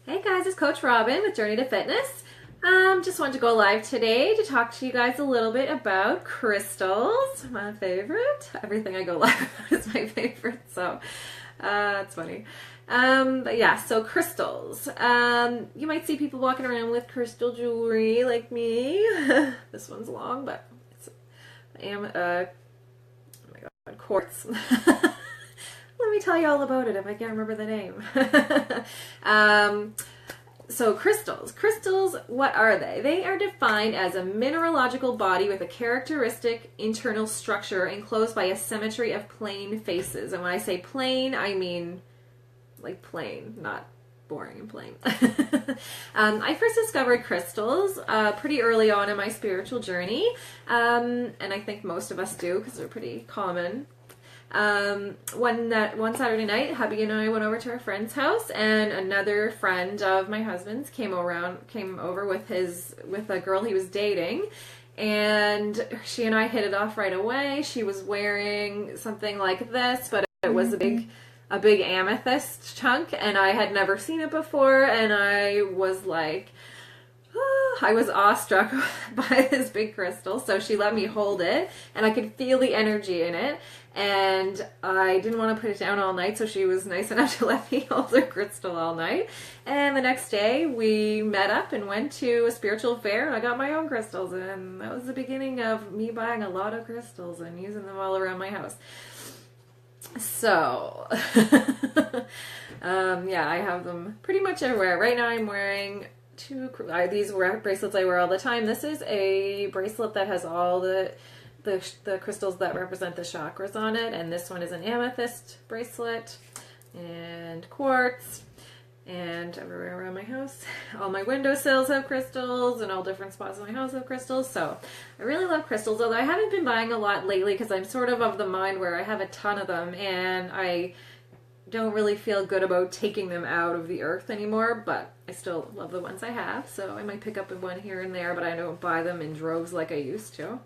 Hey guys, it's Coach Robin with Journey to Fitness. Just wanted to go live today to talk to you guys a little bit about crystals. My favorite. Everything I go live about is my favorite, so it's funny. But yeah, so crystals. You might see people walking around with crystal jewelry like me. This one's long, but it's oh my god, quartz. Let me tell you all about it if I can't remember the name. So crystals. Crystals, what are they? They are defined as a mineralogical body with a characteristic internal structure enclosed by a symmetry of plane faces. And when I say plane, I mean like plain, not boring and plain. I first discovered crystals pretty early on in my spiritual journey. And I think most of us do because they're pretty common. One Saturday night, hubby and I went over to our friend's house, and another friend of my husband's came over with a girl he was dating, and she and I hit it off right away. She was wearing something like this, but it was a big amethyst chunk, and I had never seen it before, and I was like, I was awestruck by this big crystal, so she let me hold it, and I could feel the energy in it, and I didn't want to put it down all night, so she was nice enough to let me hold her crystal all night. And the next day, we met up and went to a spiritual fair, and I got my own crystals, and that was the beginning of me buying a lot of crystals and using them all around my house. So, yeah, I have them pretty much everywhere. Right now I'm wearing these bracelets I wear all the time. This is a bracelet that has all the crystals that represent the chakras on it, and this one is an amethyst bracelet and quartz, and everywhere around my house. All my windowsills have crystals, and all different spots in my house have crystals, so I really love crystals, although I haven't been buying a lot lately because I'm sort of the mind where I have a ton of them, and I don't really feel good about taking them out of the earth anymore, but I still love the ones I have, so I might pick up one here and there, but I don't buy them in droves like I used to.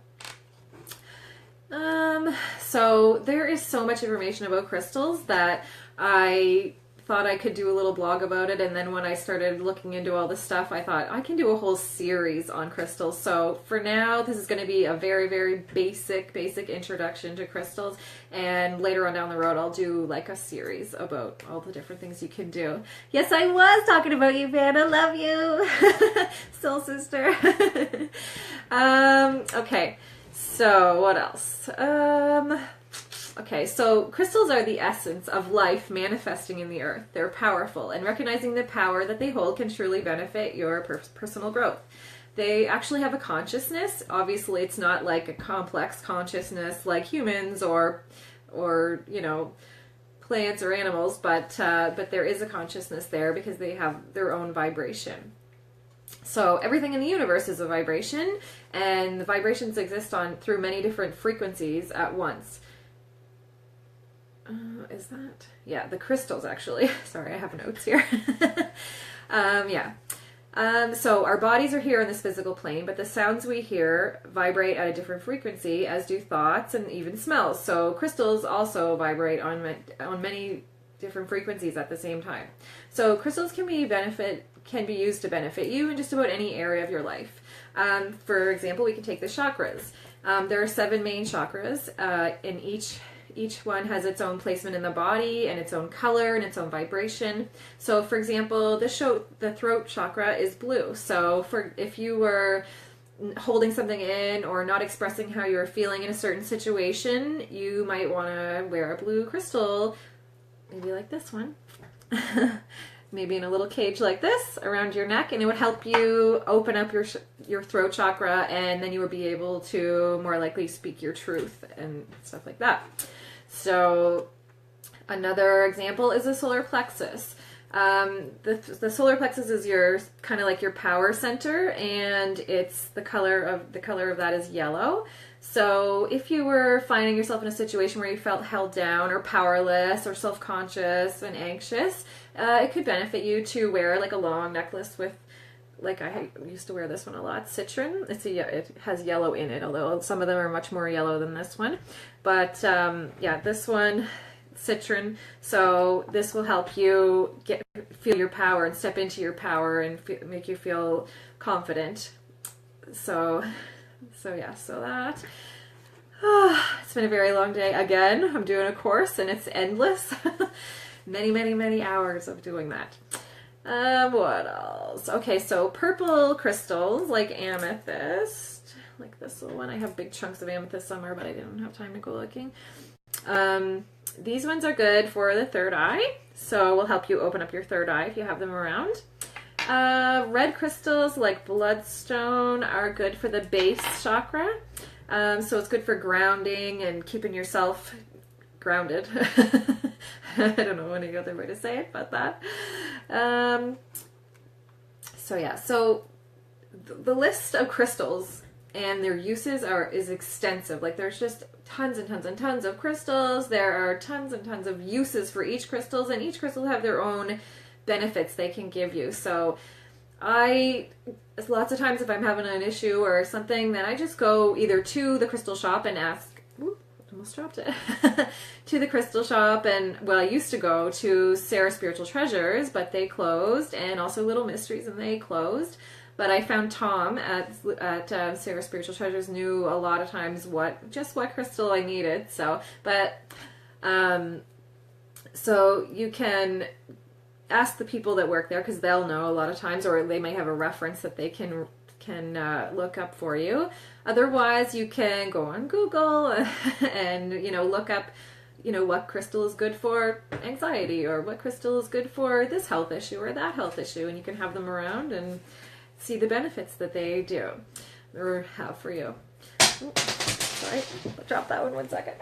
So there is so much information about crystals that I thought I could do a little blog about it, and then when I started looking into all this stuff, I thought I can do a whole series on crystals. So for now, this is going to be a very, very basic introduction to crystals, and later on down the road, I'll do like a series about all the different things you can do. Yes, I was talking about you, Van. I love you. Soul sister. Okay, so what else? Okay, so crystals are the essence of life manifesting in the earth. They're powerful, and recognizing the power that they hold can truly benefit your personal growth. They actually have a consciousness. Obviously, it's not like a complex consciousness like humans or you know, plants or animals, but there is a consciousness there because they have their own vibration. So everything in the universe is a vibration, and the vibrations exist through many different frequencies at once. Is that? Yeah, the crystals actually. Sorry, I have notes here. Yeah. So our bodies are here on this physical plane, but the sounds we hear vibrate at a different frequency, as do thoughts and even smells. So crystals also vibrate on many different frequencies at the same time. So crystals can be used to benefit you in just about any area of your life. For example, we can take the chakras. There are 7 main chakras, and each one has its own placement in the body and its own color and its own vibration. So for example, the throat chakra is blue. So if you were holding something in or not expressing how you're feeling in a certain situation, you might want to wear a blue crystal, maybe like this one. Maybe in a little cage like this around your neck, and it would help you open up your throat chakra, and then you would be able to more likely speak your truth and stuff like that. So another example is the solar plexus. The solar plexus is your kind of like your power center, and it's the color of that is yellow. So if you were finding yourself in a situation where you felt held down or powerless or self-conscious and anxious, it could benefit you to wear like a long necklace with, like I used to wear this one a lot, citron. It has yellow in it, although some of them are much more yellow than this one. But yeah, this one, citron. So this will help you feel your power and step into your power and make you feel confident. So yeah, so that. It's been a very long day. Again, I'm doing a course and it's endless. Many hours of doing that. What else? Okay, so purple crystals like amethyst, like this little one. I have big chunks of amethyst somewhere, but I didn't have time to go looking. These ones are good for the third eye, so will help you open up your third eye if you have them around. Red crystals like bloodstone are good for the base chakra. So it's good for grounding and keeping yourself grounded. I don't know any other way to say it but that. So yeah, so the list of crystals and their uses is extensive. Like there's just tons and tons and tons of crystals. There are tons and tons of uses for each crystals, and each crystal have their own benefits they can give you. So lots of times if I'm having an issue or something, then I just go either to the crystal shop and ask, almost dropped it, to the crystal shop. And well, I used to go to Sarah Spiritual Treasures, but they closed, and also Little Mysteries, and they closed. But I found Tom at Sarah Spiritual Treasures knew a lot of times what crystal I needed. So you can ask the people that work there because they'll know a lot of times, or they may have a reference that they can look up for you. Otherwise, you can go on Google and look up what crystal is good for anxiety, or what crystal is good for this health issue or that health issue, and you can have them around and see the benefits that they do or have for you. Oh, sorry, I'll drop that one second.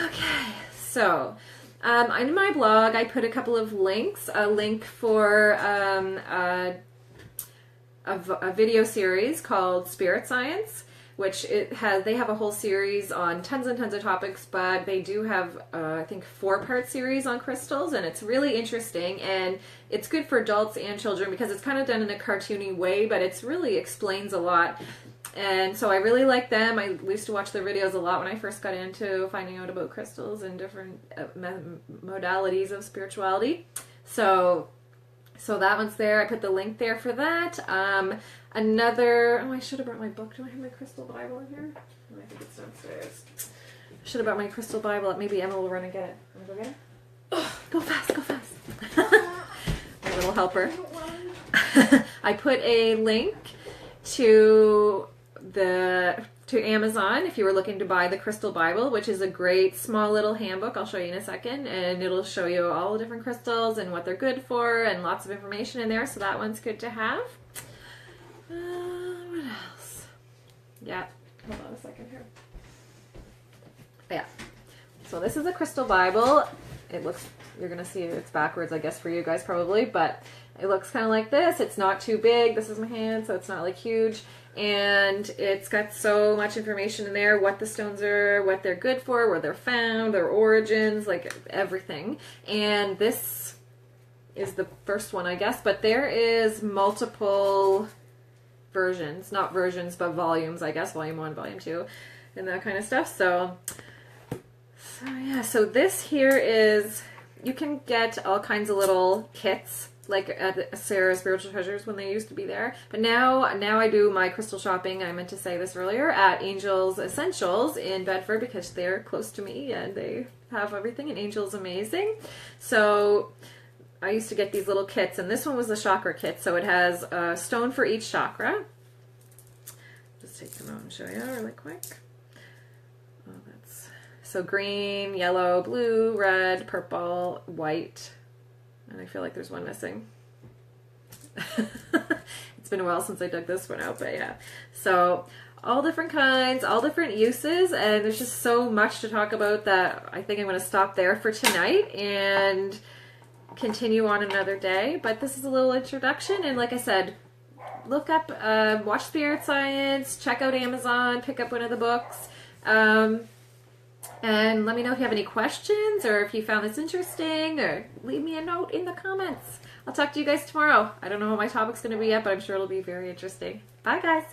Okay, so on my blog I put a couple of links. A link for a video series called Spirit Science, which they have a whole series on tons and tons of topics, but they do have I think 4-part series on crystals, and it's really interesting, and it's good for adults and children because it's kind of done in a cartoony way, but it's really explains a lot. And so I really like them. I used to watch their videos a lot when I first got into finding out about crystals and different modalities of spirituality. So that one's there. I put the link there for that. I should have brought my book. Do I have my crystal Bible in here? I think it's downstairs. I should have brought my crystal Bible. Maybe Emma will run and get it. Want to go get it? Oh, go fast. My little helper. I put a link to Amazon if you were looking to buy the Crystal Bible, which is a great small little handbook. I'll show you in a second, and it'll show you all the different crystals and what they're good for and lots of information in there, so that one's good to have. What else? Yeah, hold on a second here. Yeah, so this is a Crystal Bible. It looks, you're gonna see it's backwards I guess for you guys probably, but it looks kind of like this. It's not too big. This is my hand, so it's not like huge. And it's got so much information in there, what the stones are, what they're good for, where they're found, their origins, like everything. And this is the first one, I guess, but there is multiple versions, not versions, but volumes, I guess, volume 1, volume 2, and that kind of stuff. So yeah, so this here is, you can get all kinds of little kits, like at Sarah Spiritual Treasures when they used to be there. But now I do my crystal shopping, I meant to say this earlier, at Angel's Essentials in Bedford because they're close to me and they have everything, and Angel's amazing. So I used to get these little kits, and this one was the chakra kit. So it has a stone for each chakra. Just take them out and show you really quick. Oh, so green, yellow, blue, red, purple, white, and I feel like there's one missing. It's been a while since I dug this one out, but yeah. So all different kinds, all different uses, and there's just so much to talk about that I think I'm going to stop there for tonight and continue on another day. But this is a little introduction, and like I said, look up, watch Spirit Science, check out Amazon, pick up one of the books, and let me know if you have any questions or if you found this interesting, or leave me a note in the comments. I'll talk to you guys tomorrow. I don't know what my topic's going to be yet, but I'm sure it'll be very interesting. Bye, guys.